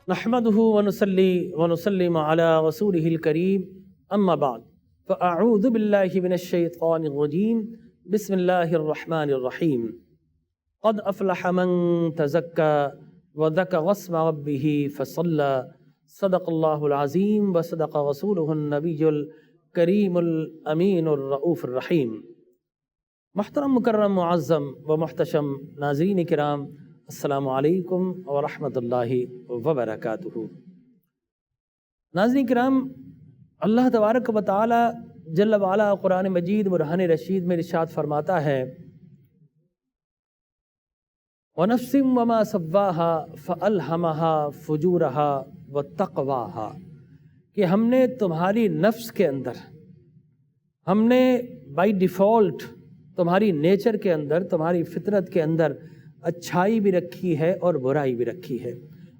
نحمده ونصلي ونسلم على رسوله الكريم أما بعد فأعوذ بالله من الشيطان الرجيم بسم الله الرحمن الرحيم قد أفلح من تزكى وذكر اسم ربه فصلى صدق الله العظيم وصدق رسوله النبي الكريم الأمين الرؤوف الرحيم۔ محترم مکرم معظم و محتشم ناظرین کرام، السلام علیکم ورحمۃ اللہ وبرکاتہ۔ ناظرین کرام، اللہ تبارک و تعالی جل وعلا قرآن مجید برہان رشید میں ارشاد فرماتا ہے وَنَفْسٍ وَمَا سَوَّاهَا فَأَلْهَمَهَا فُجُورَهَا وَتَقْوَاهَا کہ ہم نے تمہاری نفس کے اندر، ہم نے بائی ڈیفالٹ تمہاری نیچر کے اندر، تمہاری فطرت کے اندر اچھائی بھی رکھی ہے اور برائی بھی رکھی ہے۔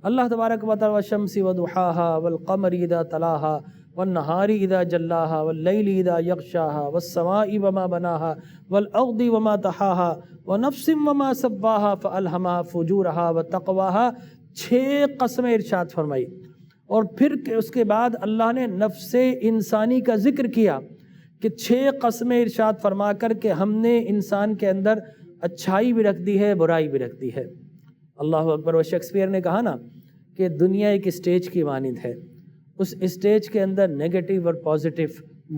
اللہ تبارک و تعالی والشمس وضحاها والقمر اذا تلاها والنهار اذا جلاها واللیل اذا یغشاها والسماء وما بناها والارض وما طحاها ونفس وما سواها فالهمها فجورها وتقواها، 6 قسمیں ارشاد فرمائی، اور پھر اس کے بعد اللہ نے نفس انسانی کا ذکر کیا کہ 6 قسمیں ارشاد فرما کر کہ ہم نے انسان کے اندر اچھائی بھی رکھ دی ہے، برائی بھی رکھ دی ہے۔ اللہ اکبر۔ وہ شیکسپیئر نے کہا نا کہ دنیا ایک اسٹیج کی مانند ہے، اس اسٹیج کے اندر نیگیٹو اور پازیٹیو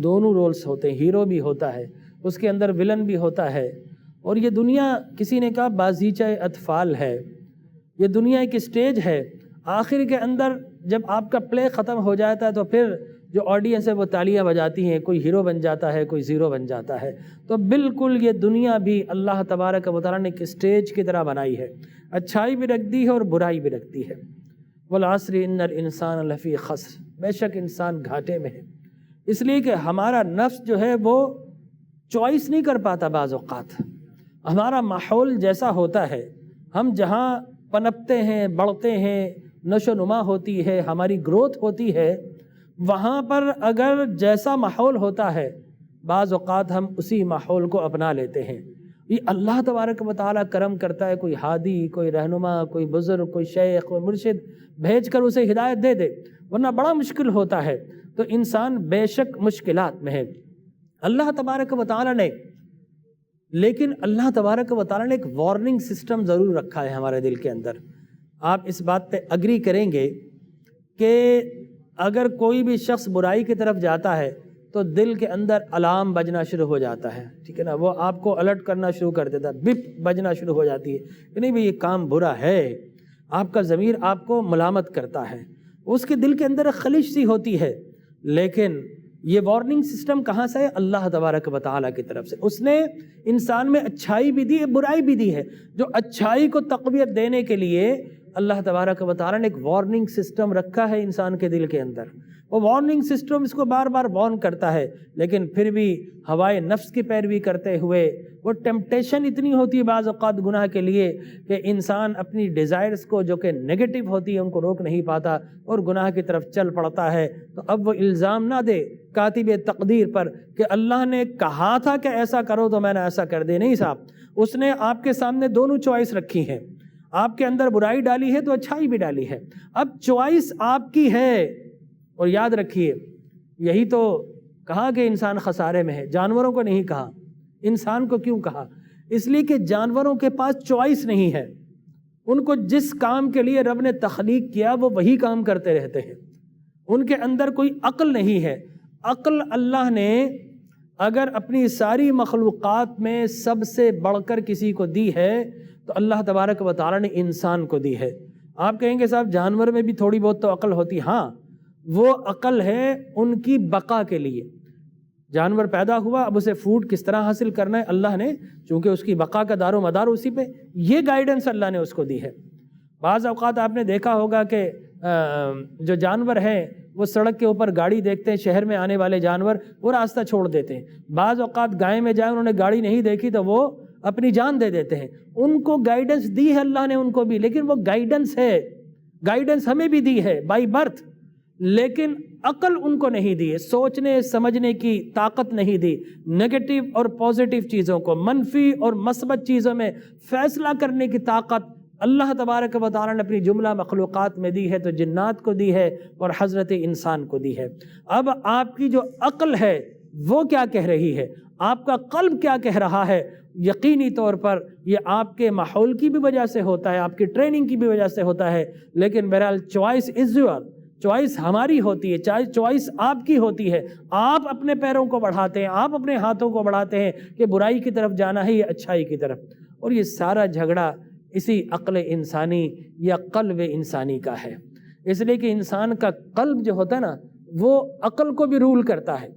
دونوں رولز ہوتے ہیں، ہیرو بھی ہوتا ہے، اس کے اندر ولن بھی ہوتا ہے، اور یہ دنیا کسی نے کہا بازیچہ اطفال ہے، یہ دنیا ایک اسٹیج ہے، آخر کے اندر جب آپ کا پلے ختم ہو جاتا ہے تو پھر جو آڈینس ہے وہ تالیاں بجاتی ہیں، کوئی ہیرو بن جاتا ہے، کوئی زیرو بن جاتا ہے۔ تو بالکل یہ دنیا بھی اللہ تبارک و تعالیٰ نے ایک اسٹیج کی طرح بنائی ہے، اچھائی بھی رکھ دی ہے اور برائی بھی رکھ دی ہے۔ والعصر ان الانسان لفی خسر، بے شک انسان گھاٹے میں ہے، اس لیے کہ ہمارا نفس جو ہے وہ چوائس نہیں کر پاتا۔ بعض اوقات ہمارا ماحول جیسا ہوتا ہے، ہم جہاں پنپتے ہیں، بڑھتے ہیں، نشو و نما ہوتی ہے، ہماری گروتھ ہوتی ہے، وہاں پر اگر جیسا ماحول ہوتا ہے بعض اوقات ہم اسی ماحول کو اپنا لیتے ہیں۔ یہ اللہ تبارک و تعالیٰ کرم کرتا ہے، کوئی ہادی، کوئی رہنما، کوئی بزرگ، کوئی شیخ، کوئی مرشد بھیج کر اسے ہدایت دے دے، ورنہ بڑا مشکل ہوتا ہے۔ تو انسان بے شک مشکلات میں ہے اللہ تبارک و تعالیٰ نے، لیکن اللہ تبارک و تعالیٰ نے ایک وارننگ سسٹم ضرور رکھا ہے ہمارے دل کے اندر۔ آپ اس بات پہ اگری کریں گے کہ اگر کوئی بھی شخص برائی کی طرف جاتا ہے تو دل کے اندر الارم بجنا شروع ہو جاتا ہے، ٹھیک ہے نا، وہ آپ کو الرٹ کرنا شروع کر دیتا ہے، بپ بجنا شروع ہو جاتی ہے کہ نہیں بھئی یہ کام برا ہے، آپ کا ضمیر آپ کو ملامت کرتا ہے، اس کے دل کے اندر ایک خلش سی ہوتی ہے۔ لیکن یہ وارننگ سسٹم کہاں سے ہے؟ اللہ تبارک و تعالیٰ کی طرف سے۔ اس نے انسان میں اچھائی بھی دی ہے، برائی بھی دی ہے۔ جو اچھائی کو تقویت دینے کے لیے اللہ تبارک و تعالیٰ نے ایک وارننگ سسٹم رکھا ہے انسان کے دل کے اندر، وہ وارننگ سسٹم اس کو بار بار وارن کرتا ہے، لیکن پھر بھی ہوائے نفس کی پیروی کرتے ہوئے وہ ٹیمپٹیشن اتنی ہوتی ہے بعض اوقات گناہ کے لیے کہ انسان اپنی ڈیزائرز کو جو کہ نیگیٹو ہوتی ہے ان کو روک نہیں پاتا اور گناہ کی طرف چل پڑتا ہے۔ تو اب وہ الزام نہ دے کاتب تقدیر پر کہ اللہ نے کہا تھا کہ ایسا کرو تو میں نے ایسا کر دے۔ نہیں صاحب، اس نے آپ کے سامنے دونوں چوائس رکھی ہیں، آپ کے اندر برائی ڈالی ہے تو اچھائی بھی ڈالی ہے، اب چوائس آپ کی ہے۔ اور یاد رکھیے، یہی تو کہا کہ انسان خسارے میں ہے، جانوروں کو نہیں کہا۔ انسان کو کیوں کہا؟ اس لیے کہ جانوروں کے پاس چوائس نہیں ہے، ان کو جس کام کے لیے رب نے تخلیق کیا وہ وہی کام کرتے رہتے ہیں، ان کے اندر کوئی عقل نہیں ہے۔ عقل اللہ نے اگر اپنی ساری مخلوقات میں سب سے بڑھ کر کسی کو دی ہے تو اللہ تبارک و تعالیٰ نے انسان کو دی ہے۔ آپ کہیں گے صاحب جانور میں بھی تھوڑی بہت تو عقل ہوتی، ہاں وہ عقل ہے ان کی بقا کے لیے۔ جانور پیدا ہوا، اب اسے فوڈ کس طرح حاصل کرنا ہے اللہ نے، چونکہ اس کی بقا کا دار و مدار اسی پہ، یہ گائیڈنس اللہ نے اس کو دی ہے۔ بعض اوقات آپ نے دیکھا ہوگا کہ جو جانور ہیں وہ سڑک کے اوپر گاڑی دیکھتے ہیں، شہر میں آنے والے جانور وہ راستہ چھوڑ دیتے ہیں۔ بعض اوقات گائے میں جائیں، انہوں نے گاڑی نہیں دیکھی تو وہ اپنی جان دے دیتے ہیں۔ ان کو گائیڈنس دی ہے اللہ نے ان کو بھی، لیکن وہ گائیڈنس ہے، گائیڈنس ہمیں بھی دی ہے بائی برتھ، لیکن عقل ان کو نہیں دی ہے، سوچنے سمجھنے کی طاقت نہیں دی، نیگیٹو اور پازیٹیو چیزوں کو، منفی اور مثبت چیزوں میں فیصلہ کرنے کی طاقت اللہ تبارک و تعالیٰ نے اپنی جملہ مخلوقات میں دی ہے تو جنات کو دی ہے اور حضرت انسان کو دی ہے۔ اب آپ کی جو عقل ہے وہ کیا کہہ رہی ہے، آپ کا قلب کیا کہہ رہا ہے، یقینی طور پر یہ آپ کے ماحول کی بھی وجہ سے ہوتا ہے، آپ کی ٹریننگ کی بھی وجہ سے ہوتا ہے، لیکن بہرحال چوائس از یور، چوائس ہماری ہوتی ہے، چوائس آپ کی ہوتی ہے۔ آپ اپنے پیروں کو بڑھاتے ہیں، آپ اپنے ہاتھوں کو بڑھاتے ہیں کہ برائی کی طرف جانا ہے یا اچھائی کی طرف، اور یہ سارا جھگڑا اسی عقل انسانی یا قلب انسانی کا ہے۔ اس لیے کہ انسان کا قلب جو ہوتا ہے نا وہ عقل کو بھی رول کرتا ہے،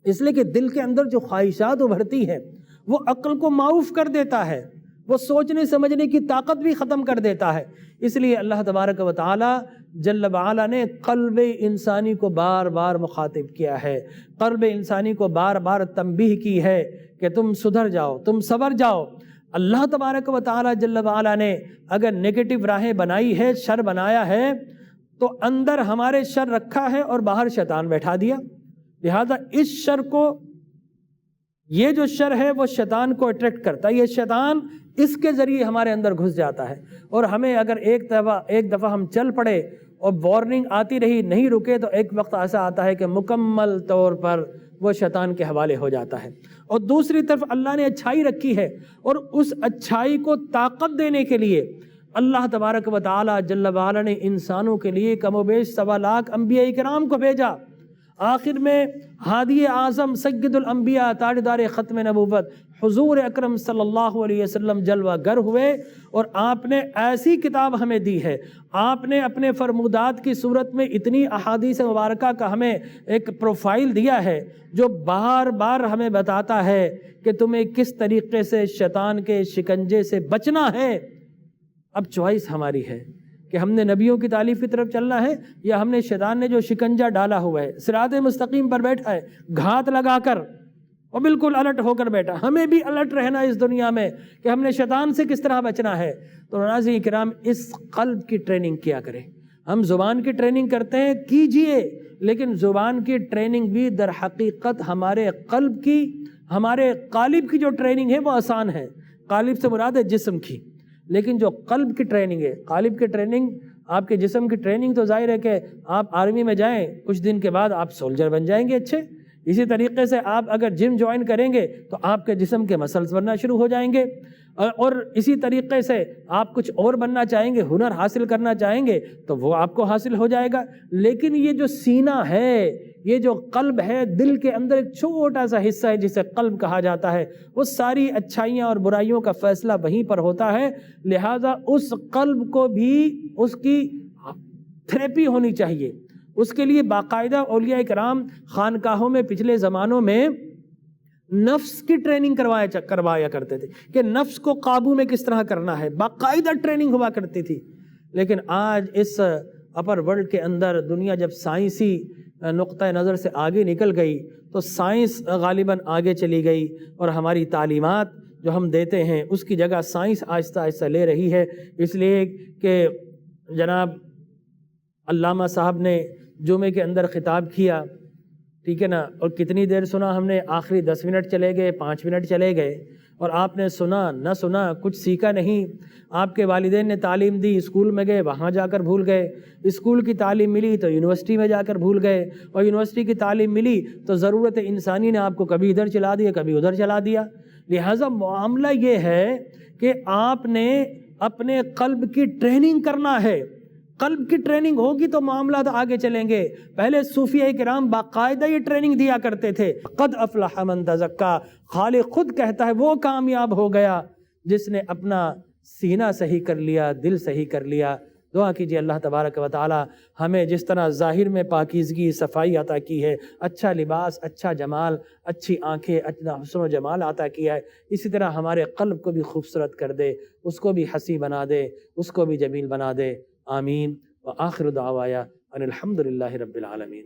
اس لیے کہ دل کے اندر جو خواہشات ابھرتی ہیں وہ عقل کو معاف کر دیتا ہے، وہ سوچنے سمجھنے کی طاقت بھی ختم کر دیتا ہے۔ اس لیے اللہ تبارک و تعالی جل وعلا نے قلب انسانی کو بار بار مخاطب کیا ہے، قلب انسانی کو بار بار تنبیہ کی ہے کہ تم سدھر جاؤ، تم سنور جاؤ۔ اللہ تبارک و تعالی جل وعلا نے اگر نیگیٹو راہیں بنائی ہے، شر بنایا ہے، تو اندر ہمارے شر رکھا ہے اور باہر شیطان بیٹھا دیا، لہذا اس شر کو، یہ جو شر ہے وہ شیطان کو اٹریکٹ کرتا ہے، یہ شیطان اس کے ذریعے ہمارے اندر گھس جاتا ہے، اور ہمیں اگر ایک دفعہ ہم چل پڑے اور وارننگ آتی رہی نہیں رکے تو ایک وقت ایسا آتا ہے کہ مکمل طور پر وہ شیطان کے حوالے ہو جاتا ہے۔ اور دوسری طرف اللہ نے اچھائی رکھی ہے، اور اس اچھائی کو طاقت دینے کے لیے اللہ تبارک و تعالی جل وعلا نے انسانوں کے لیے کم و بیش 1.25 لاکھ انبیاء کرام کو بھیجا۔ آخر میں ہادی اعظم سید الانبیاء تاجدار ختم نبوت حضور اکرم صلی اللہ علیہ وسلم جلوہ گر ہوئے، اور آپ نے ایسی کتاب ہمیں دی ہے، آپ نے اپنے فرمودات کی صورت میں اتنی احادیث مبارکہ کا ہمیں ایک پروفائل دیا ہے جو بار بار ہمیں بتاتا ہے کہ تمہیں کس طریقے سے شیطان کے شکنجے سے بچنا ہے۔ اب چوائس ہماری ہے کہ ہم نے نبیوں کی تعلیف کی طرف چلنا ہے، یا ہم نے شیطان نے جو شکنجہ ڈالا ہوا ہے، صراط مستقیم پر بیٹھا ہے گھات لگا کر اور بالکل الرٹ ہو کر بیٹھا۔ ہمیں بھی الرٹ رہنا اس دنیا میں کہ ہم نے شیطان سے کس طرح بچنا ہے۔ تو ناظرین کرام، اس قلب کی ٹریننگ کیا کریں۔ ہم زبان کی ٹریننگ کرتے ہیں، کیجئے، لیکن زبان کی ٹریننگ بھی در حقیقت ہمارے قلب کی، ہمارے قالب کی جو ٹریننگ ہے وہ آسان ہے۔ قالب سے مراد ہے جسم کی، لیکن جو قلب کی ٹریننگ ہے، قالب کی ٹریننگ، آپ کے جسم کی ٹریننگ تو ظاہر ہے کہ آپ آرمی میں جائیں، کچھ دن کے بعد آپ سولجر بن جائیں گے اچھے۔ اسی طریقے سے آپ اگر جم جوائن کریں گے تو آپ کے جسم کے مسلز بننا شروع ہو جائیں گے، اور اسی طریقے سے آپ کچھ اور بننا چاہیں گے، ہنر حاصل کرنا چاہیں گے تو وہ آپ کو حاصل ہو جائے گا۔ لیکن یہ جو سینہ ہے، یہ جو قلب ہے، دل کے اندر ایک چھوٹا سا حصہ ہے جسے قلب کہا جاتا ہے، وہ ساری اچھائیاں اور برائیوں کا فیصلہ وہیں پر ہوتا ہے۔ لہٰذا اس قلب کو بھی اس کی تھیراپی ہونی چاہیے، اس کے لیے باقاعدہ اولیاء کرام خانقاہوں میں پچھلے زمانوں میں نفس کی ٹریننگ کروایا کرتے تھے کہ نفس کو قابو میں کس طرح کرنا ہے، باقاعدہ ٹریننگ ہوا کرتی تھی۔ لیکن آج اس اپر ورلڈ کے اندر دنیا جب سائنسی نقطہ نظر سے آگے نکل گئی تو سائنس غالباً آگے چلی گئی، اور ہماری تعلیمات جو ہم دیتے ہیں اس کی جگہ سائنس آہستہ آہستہ لے رہی ہے۔ اس لیے کہ جناب علامہ صاحب نے جمعے کے اندر خطاب کیا، ٹھیک ہے نا، اور کتنی دیر سنا ہم نے، آخری 10 منٹ چلے گئے، 5 منٹ چلے گئے، اور آپ نے سنا نہ سنا، کچھ سیکھا نہیں۔ آپ کے والدین نے تعلیم دی، اسکول میں گئے، وہاں جا کر بھول گئے، اسکول کی تعلیم ملی تو یونیورسٹی میں جا کر بھول گئے، اور یونیورسٹی کی تعلیم ملی تو ضرورت انسانی نے آپ کو کبھی ادھر چلا دیا کبھی ادھر چلا دیا۔ لہٰذا معاملہ یہ ہے کہ آپ نے اپنے قلب کی ٹریننگ کرنا ہے۔ قلب کی ٹریننگ ہوگی تو معاملات آگے چلیں گے۔ پہلے صوفیاء کرام باقاعدہ یہ ٹریننگ دیا کرتے تھے۔ قد افلح من تزکا، خالق خود کہتا ہے وہ کامیاب ہو گیا جس نے اپنا سینہ صحیح کر لیا، دل صحیح کر لیا۔ دعا کیجیے اللہ تبارک و تعالی ہمیں جس طرح ظاہر میں پاکیزگی صفائی عطا کی ہے، اچھا لباس، اچھا جمال، اچھی آنکھیں، اچھا حسن و جمال عطا کیا ہے، اسی طرح ہمارے قلب کو بھی خوبصورت کر دے، اس کو بھی حسی بنا دے، اس کو بھی جمیل بنا دے۔ آمین۔ وآخر دعوایا ان الحمد للہ رب العالمین۔